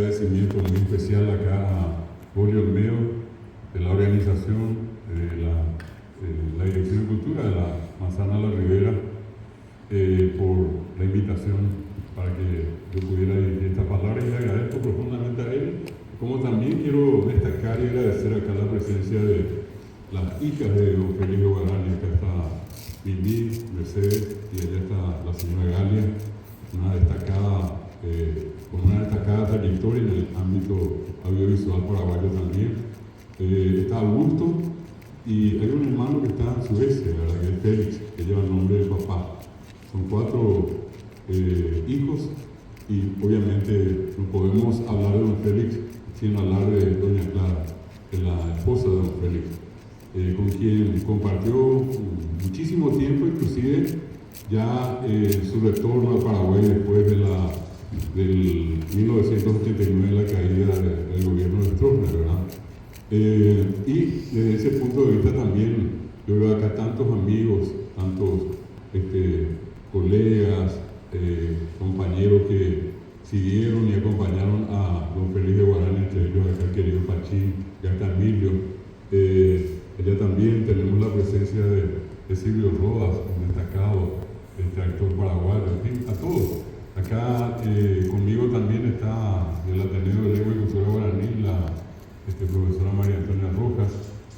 Agradecimiento muy especial acá a Julio Olmedo, de la organización de la Dirección de Cultura de la Manzana de la Ribera, por la invitación para que yo pudiera dirigir estas palabras, y le agradezco profundamente a él, como también quiero destacar y agradecer acá la presencia de las hijas de don Félix Guarani. Acá está Vivi, Mercedes, y allá está la señora Galia, con una destacada trayectoria en el ámbito audiovisual paraguayo también. Está Augusto, y hay un hermano que está en Suecia, ¿verdad?, que es Félix, que lleva el nombre de papá. Son 4 hijos, y obviamente no podemos hablar de don Félix sin hablar de doña Clara, que es la esposa de don Félix, con quien compartió muchísimo tiempo, inclusive ya su retorno al Paraguay después del 1989, la caída del gobierno de Stroessner, ¿verdad? Y desde ese punto de vista también yo veo acá tantos amigos, tantos colegas, compañeros que siguieron y acompañaron a don Félix de Guarani, entre ellos acá el querido Pachín, y acá Emilio. Allá también tenemos la presencia de Silvio Rodas, un destacado actor paraguayo, en fin, a todos. Acá conmigo también está el Ateneo de Lengua y Cultura Guaraní, la profesora María Antonia Rojas,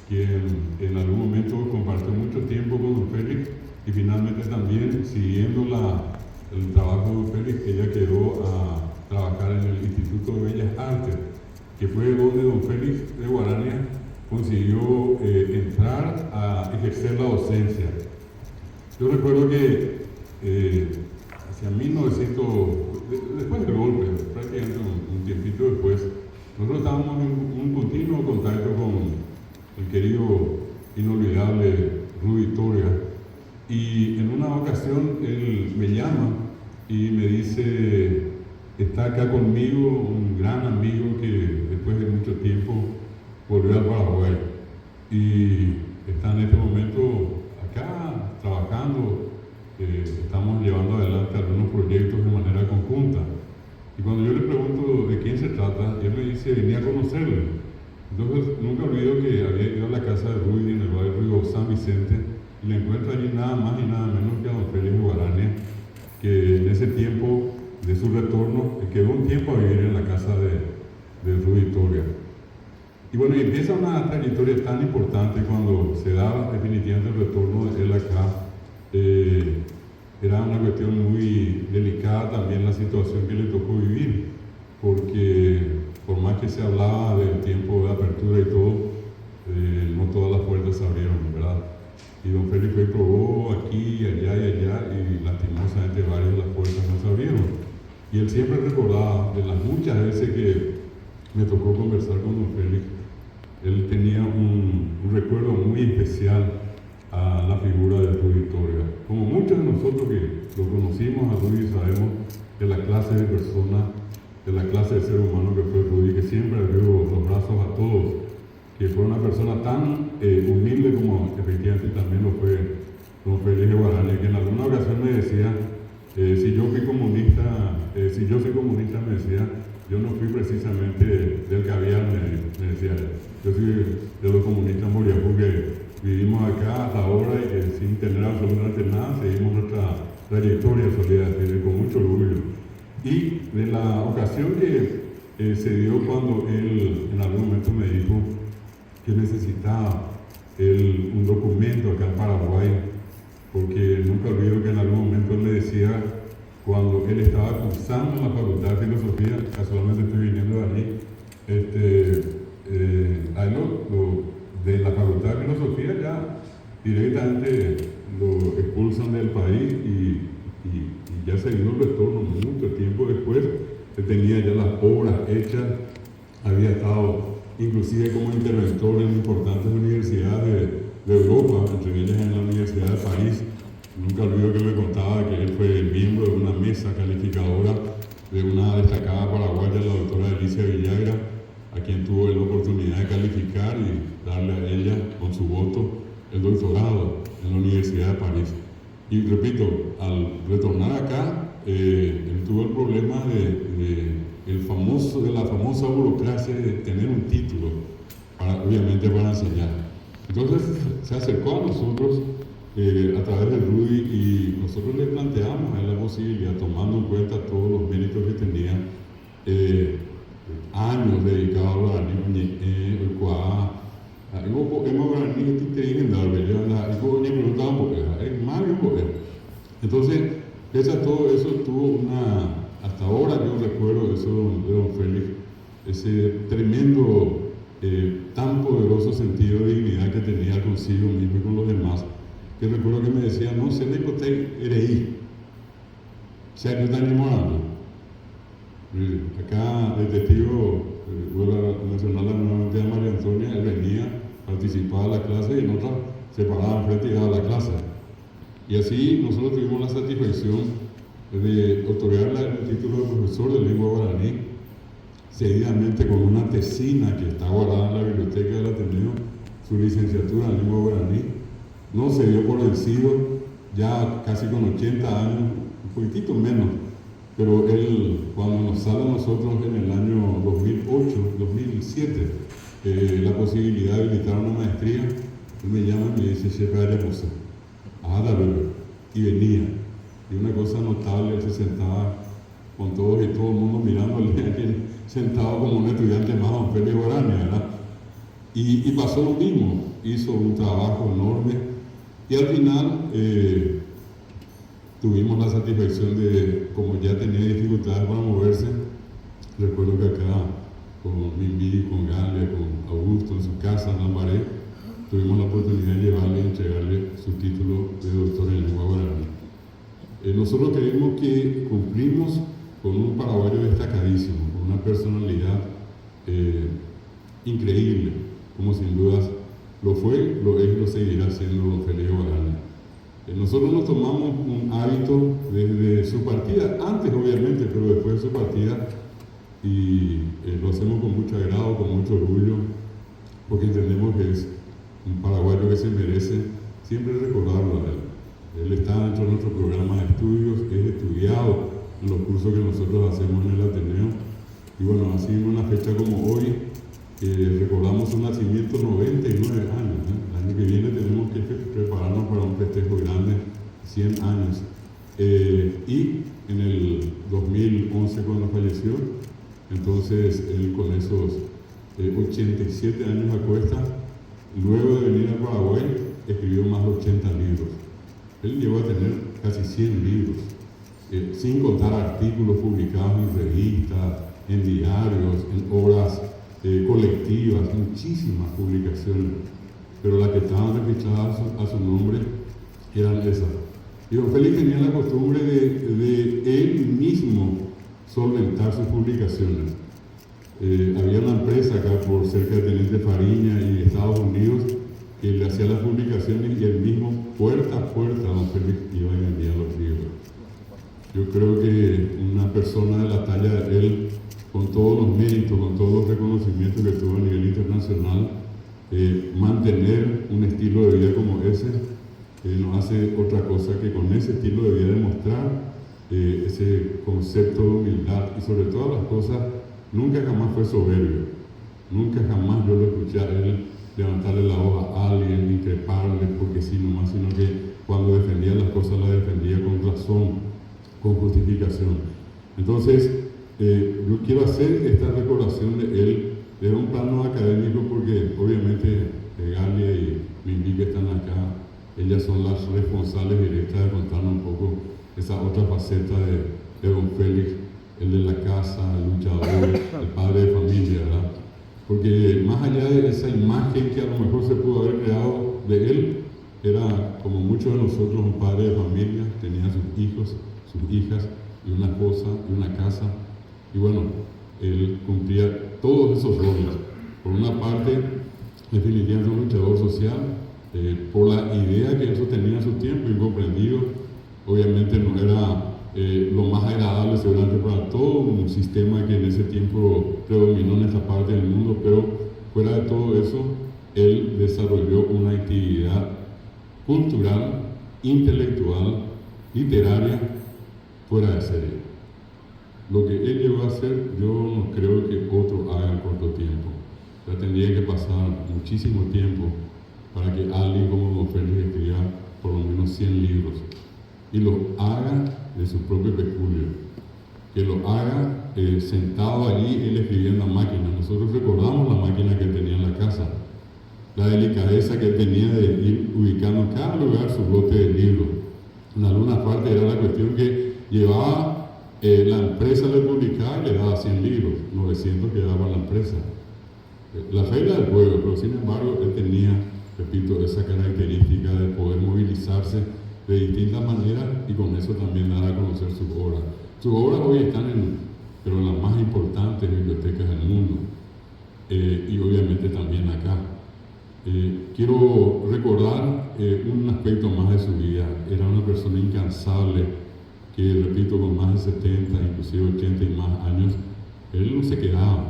quien en algún momento compartió mucho tiempo con don Félix, y finalmente también, siguiendo el trabajo de don Félix, ella quedó a trabajar en el Instituto de Bellas Artes, que fue donde don Félix de Guarani consiguió entrar a ejercer la docencia. Yo recuerdo que hacia 1900, después del golpe, prácticamente un tiempito después, nosotros estábamos en un continuo contacto con el querido, inolvidable Rudy Toria, y en una ocasión él me llama y me dice: está acá conmigo un gran amigo que después de mucho tiempo volvió al Paraguay y está en este momento acá trabajando. Estamos llevando adelante algunos proyectos de manera conjunta. Y cuando yo le pregunto de quién se trata, él me dice: venía a conocerlo. Entonces nunca olvido que había ido a la casa de Rudy en el barrio San Vicente, y le encuentro allí nada más y nada menos que a don Félix Guarani, que en ese tiempo de su retorno quedó un tiempo a vivir en la casa de Rudy Toria. Y bueno, y empieza una trayectoria tan importante cuando se da definitivamente el retorno de él acá. Era una cuestión muy delicada también la situación que le tocó vivir, porque por más que se hablaba del tiempo de apertura y todo, no todas las puertas se abrieron, ¿verdad? Y don Félix fue y probó aquí y allá, y lastimosamente varias de las puertas no se abrieron. Y él siempre recordaba, de las muchas veces que me tocó conversar con don Félix, él tenía un recuerdo muy especial a la figura de Rudy Toria. Como muchos de nosotros que lo conocimos a Rudy, sabemos de la clase de persona, de la clase de ser humano que fue Rudy, que siempre abrió los brazos a todos, que fue una persona tan humilde como efectivamente también lo fue don Félix de Guarani, que en alguna ocasión me decía, si yo soy comunista, me decía, yo no fui precisamente del caviar, me decía, yo soy de los comunistas moriabú que vivimos acá hasta ahora y que sin tener absolutamente nada seguimos nuestra trayectoria, solía decir, con mucho orgullo. Y de la ocasión que se dio cuando él en algún momento me dijo que necesitaba un documento acá en Paraguay, porque nunca olvido que en algún momento él me decía, cuando él estaba cursando en la Facultad de Filosofía, casualmente estoy viniendo de allí, a él de la Facultad de Filosofía ya directamente lo expulsan del país, y ya se vino el retorno mucho tiempo después. Él tenía ya las obras hechas, había estado inclusive como interventor en importantes universidades de Europa, entre ellas en la Universidad de París. Nunca olvido que me contaba que él fue miembro de una mesa calificadora de una destacada paraguaya, la doctora Alicia Villagra, a quien tuvo la oportunidad de calificar y darle a ella, con su voto, el doctorado en la Universidad de París. Y repito, al retornar acá, él tuvo el problema de de la famosa burocracia de tener un título, obviamente para enseñar. Entonces se acercó a nosotros a través de Rudy y nosotros le planteamos a él la posibilidad, tomando en cuenta todos los méritos que tenía, años dedicados a guaraní, el cuá, hemos guaraní que te digan darle, yo anda, y como me preguntaba por qué, es más bien por él. Entonces, pese a todo eso, tuvo hasta ahora yo recuerdo eso de don Félix, ese tremendo, tan poderoso sentido de dignidad que tenía consigo mismo y con los demás, que recuerdo que me decía, no, se le conté, ereí, o sea, yo estaba enamorado. Acá el testigo, vuelvo a mencionar nuevamente a María Antonia, él venía, participaba de la clase y en otra se paraba enfrente y daba la clase. Y así nosotros tuvimos la satisfacción de otorgarle el título de profesor de lengua guaraní, seguidamente con una tesina que está guardada en la biblioteca del Ateneo, su licenciatura en lengua guaraní. No se dio por vencido, ya casi con 80 años, un poquitito menos, pero él, cuando nos sale a nosotros en el año 2008, 2007, la posibilidad de habilitar una maestría, él me llama y me dice, Chefe de Reposa, y venía. Y una cosa notable, él se sentaba con todos y todo el mundo mirándole, sentado como un estudiante más, don Félix Guarani, ¿verdad? Y pasó lo mismo, hizo un trabajo enorme y al final tuvimos la satisfacción de, como ya tenía dificultades para moverse, recuerdo que acá con Mimbi, con Galia, con Augusto en su casa en Lambaré, tuvimos la oportunidad de llevarle y entregarle su título de doctor en lengua guaraní. Nosotros creemos que cumplimos con un paraguayo destacadísimo, con una personalidad increíble, como sin dudas lo fue, lo es y lo seguirá siendo don Félix Guarani. Nosotros nos tomamos un hábito desde su partida, antes obviamente, pero después de su partida, y lo hacemos con mucho agrado, con mucho orgullo, porque entendemos que es un paraguayo que se merece siempre recordarlo a él. Él está dentro de nuestro programa de estudios, es estudiado en los cursos que nosotros hacemos en el Ateneo, y bueno, así en una fecha como hoy, recordamos su nacimiento, 99 años. El año que viene tenemos que prepararnos para un festejo grande, 100 años. Y en el 2011 cuando falleció, entonces él con esos 87 años a cuesta, luego de venir a Paraguay, escribió más de 80 libros. Él llegó a tener casi 100 libros, sin contar artículos publicados en revistas, en diarios, en obras colectivas, muchísimas publicaciones, pero las que estaban registradas a su nombre eran esas. Y don Félix tenía la costumbre de él mismo solventar sus publicaciones. Había una empresa acá por cerca de Teniente Fariña y Estados Unidos que le hacía las publicaciones y él mismo, puerta a puerta, don Félix iba y vendía los libros. Yo creo que una persona de la talla de él, con todos los méritos, con todos los reconocimientos que tuvo a nivel internacional, mantener un estilo de vida como ese, no hace otra cosa que con ese estilo de vida demostrar ese concepto de humildad y sobre todas las cosas, nunca jamás fue soberbio, nunca jamás yo lo escuché a él levantarle la voz a alguien, increparle porque sí nomás, sino que cuando defendía las cosas las defendía con razón, con justificación. Entonces, yo quiero hacer esta recordación de él desde un plano académico porque obviamente Galia y Mimbi que están acá, ellas son las responsables directas de contarnos un poco esa otra faceta de don Félix, el de la casa, el luchador, el padre de familia, ¿verdad? Porque más allá de esa imagen que a lo mejor se pudo haber creado de él, era como muchos de nosotros un padre de familia, tenía sus hijos, sus hijas, y una esposa, y una casa. Y bueno, él cumplía todos esos roles. Por una parte, definitivamente un luchador social, por la idea que eso tenía en su tiempo, incomprendido. Obviamente no era lo más agradable seguramente para todo un sistema que en ese tiempo predominó en esta parte del mundo, pero fuera de todo eso, él desarrolló una actividad cultural, intelectual, literaria, fuera de serie. Lo que él llegó a hacer, yo no creo que otro haga en corto tiempo. Ya tendría que pasar muchísimo tiempo para que alguien como don Félix escriba por lo menos 100 libros y lo haga de su propio peculio, que lo haga sentado allí, él escribiendo a máquina. Nosotros recordamos la máquina que tenía en la casa, la delicadeza que tenía de ir ubicando en cada lugar su lote de libros. En alguna parte era la cuestión que llevaba la empresa, le publicaba y le daba 100 libros, 900 quedaba la empresa. La fe era del pueblo, pero sin embargo él tenía, repito, esa característica de poder movilizarse de distintas maneras y con eso también dar a conocer sus obras. Sus obras hoy están en las más importantes bibliotecas del mundo y obviamente también acá. Quiero recordar un aspecto más de su vida. Era una persona incansable que, repito, con más de 70, inclusive 80 y más años, él no se quedaba.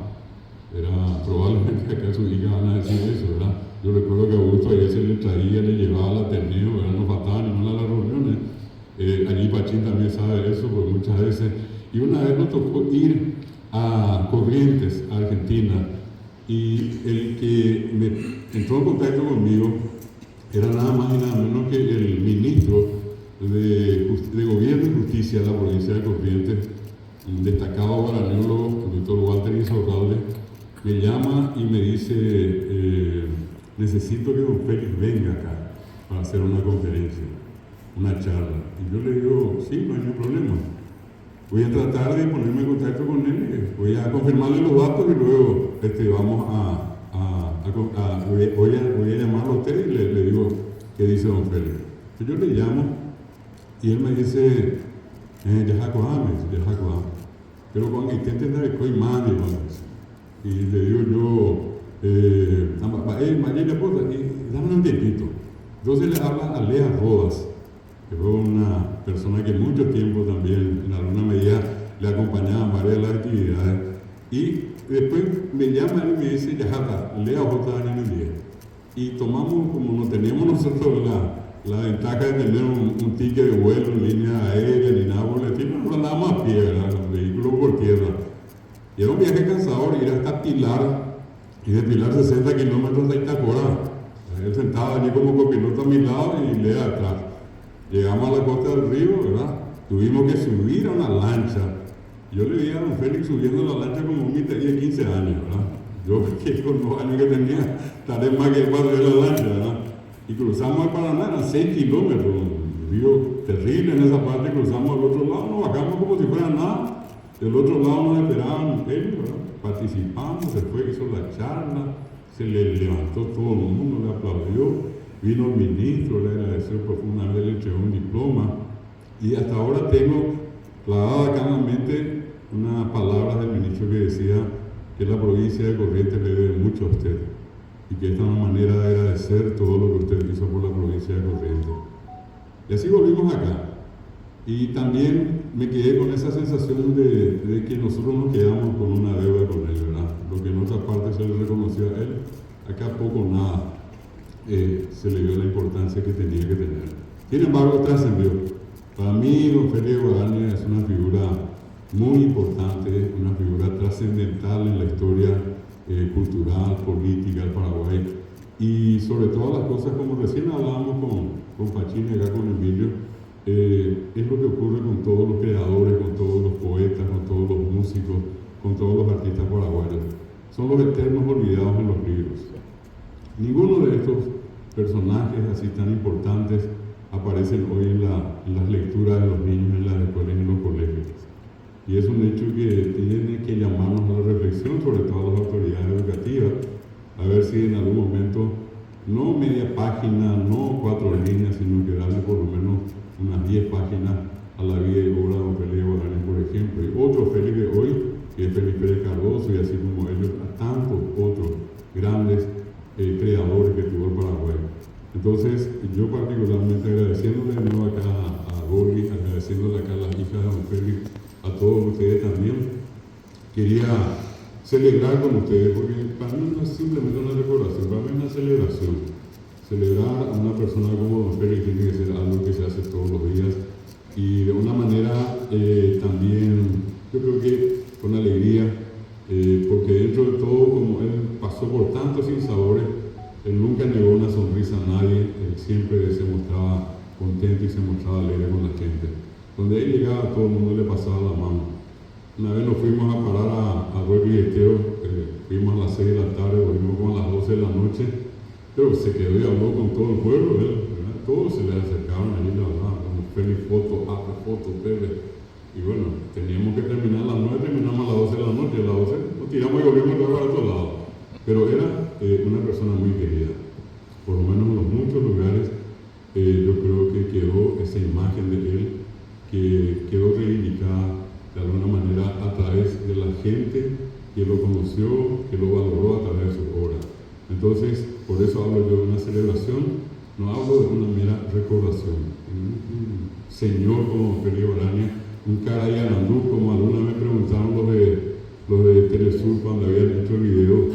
Era probablemente acá sus hijas van a decir eso, ¿verdad? Yo recuerdo que Augusto a veces le traía, le llevaba al Ateneo, ¿verdad? No faltaba ninguna de las reuniones. Allí Pachín también sabe eso, porque muchas veces. Y una vez nos tocó ir a Corrientes, a Argentina, y el que me entró en contacto conmigo era nada más y nada menos que el ministro de Gobierno y Justicia de la provincia de Corrientes, un destacado guaranéologo, el doctor Walter Izorralde, me llama y me dice, necesito que don Félix venga acá para hacer una conferencia, una charla. Y yo le digo, sí, no hay ningún problema. Voy a tratar de ponerme en contacto con él, voy a confirmarle los datos y luego vamos voy a llamarlo a usted y le digo qué dice don Félix. Yo le llamo y él me dice, pero con que intenten dar el coi más, y le digo yo, dame un tiempito. Entonces le habla a Lea Rodas, que fue una persona que mucho tiempo también, en alguna medida, le acompañaba en varias de las actividades. Y después me llama y me dice, Lea J. en el día. Y tomamos, como no teníamos nosotros la ventaja de tener un ticket de vuelo en línea aérea ni nada por el estilo, nos andábamos a pie, ¿verdad? Los vehículos por tierra. Y era un viaje cansador, ir hasta Pilar, y de Pilar 60 kilómetros de Itacora. Él sentado allí como copiloto a mi lado y Lea atrás. Llegamos a la costa del río, ¿verdad? Tuvimos que subir a una lancha. Yo le vi a don Félix subiendo la lancha como un tenía 15 años, ¿verdad? Yo que con los años que tenía, tal vez más que para de la lancha, ¿verdad? Y cruzamos el Paraná, eran 6 kilómetros, un río terrible en esa parte, cruzamos al otro lado, nos bajamos como si fuera nada. Del otro lado nos esperaban ellos, ¿verdad? Participamos, se fue, hizo la charla, se le levantó todo el mundo, le aplaudió. Vino el ministro, le agradeció profundamente, le entregó un diploma. Y hasta ahora tengo clavada acá en la mente unas palabras del ministro que decía que la provincia de Corrientes le debe mucho a usted y que esta es una manera de agradecer todo lo que usted hizo por la provincia de Corrientes. Y así volvimos acá. Y también me quedé con esa sensación de que nosotros nos quedamos con una deuda con él, ¿verdad? Lo que en otras partes se le reconoció a él, acá poco o nada. Se le dio la importancia que tenía que tener. Sin embargo, trascendió. Para mí, don Félix Guarani es una figura muy importante, una figura trascendental en la historia cultural, política del Paraguay. Y sobre todas las cosas, como recién hablábamos con Pachín y acá con Emilio, es lo que ocurre con todos los creadores, con todos los poetas, con todos los músicos, con todos los artistas paraguayos. Son los eternos olvidados en los libros. Ninguno de estos personajes así tan importantes aparecen hoy en las lecturas de los niños en las escuelas y en los colegios. Y es un hecho que tiene que llamarnos a la reflexión, sobre todo las autoridades educativas, a ver si en algún momento, no media página, no 4 líneas, sino que darle por lo menos unas 10 páginas a la vida y obra de don Félix Guarani, por ejemplo. Y otro Félix de hoy, que es Félix Pérez Cardoso, y así como ellos, a tantos otros grandes creadores que tuvo el Paraguay. Entonces, yo particularmente agradeciéndole de nuevo acá a Gorgi, agradeciéndole acá a las hijas de don Félix, a todos ustedes también, quería celebrar con ustedes, porque para mí no es simplemente una recordación, para mí es una celebración. Celebrar a una persona como don Félix tiene que ser algo que se hace todos los días y de una manera también yo creo que con alegría, porque dentro de todo, como él pasó por tantos sinsabores, él nunca negó una sonrisa a nadie, él siempre se mostraba contento y se mostraba alegre con la gente. Donde él llegaba, todo el mundo le pasaba la mano. Una vez nos fuimos a parar a Hueco y Estero, fuimos a las 6 de la tarde, volvimos como a las 12 de la noche, pero se quedó y habló con todo el pueblo, ¿verdad? Todos se le acercaban allí, la verdad, como Félix foto, foto, Pepe. Y bueno, teníamos que terminar a las 9, terminamos a las 12 de la noche, a las 12 nos tiramos y volvimos a para otro lado. Pero era una persona muy querida, por lo menos en los muchos lugares. Yo creo que quedó esa imagen de él, que quedó reivindicada de alguna manera a través de la gente que lo conoció, que lo valoró a través de su obra. Entonces, por eso hablo yo de una celebración, no hablo de una mera recordación. Un señor como Félix Guarania, un caray Arandú, como alguna vez preguntaron los de Telesur cuando habían hecho el video,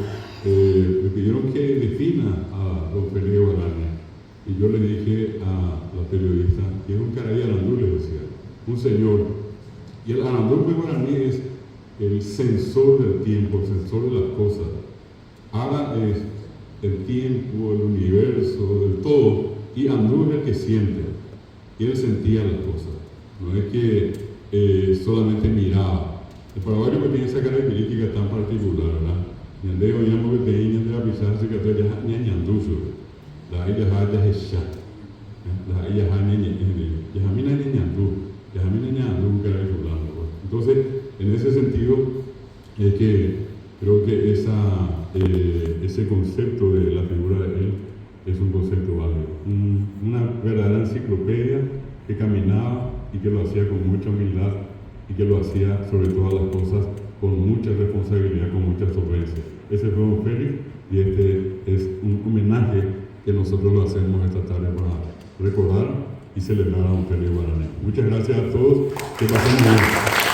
me pidieron que defina a don Félix Guarania. Y yo le dije a la periodista que es un caray Arandú, le decía, un señor. Y el Arandú guaraní es el sensor del tiempo, el sensor de las cosas. Ara es el tiempo, el universo, el todo, y Andú es el que siente. Y él sentía las cosas. No es que solamente miraba. El paraguayo que tiene esa característica tan particular, ¿verdad? Y ande oíamos que te de la pisarse que te ya ñañanduso. La ella ya es ya. La ella ya ñañandu. Ya mina ñañandu. Ya mina ñañandu un caray fulano. Entonces, en ese sentido, es que creo que ese concepto de la figura de él es un concepto válido. Una verdadera enciclopedia que caminaba y que lo hacía con mucha humildad y que lo hacía sobre todas las cosas con mucha responsabilidad, con mucha solvencia. Ese fue don Félix y este es un homenaje que nosotros lo hacemos esta tarde para recordar y celebrar a don Félix Guarania. Muchas gracias a todos, que pasen bien.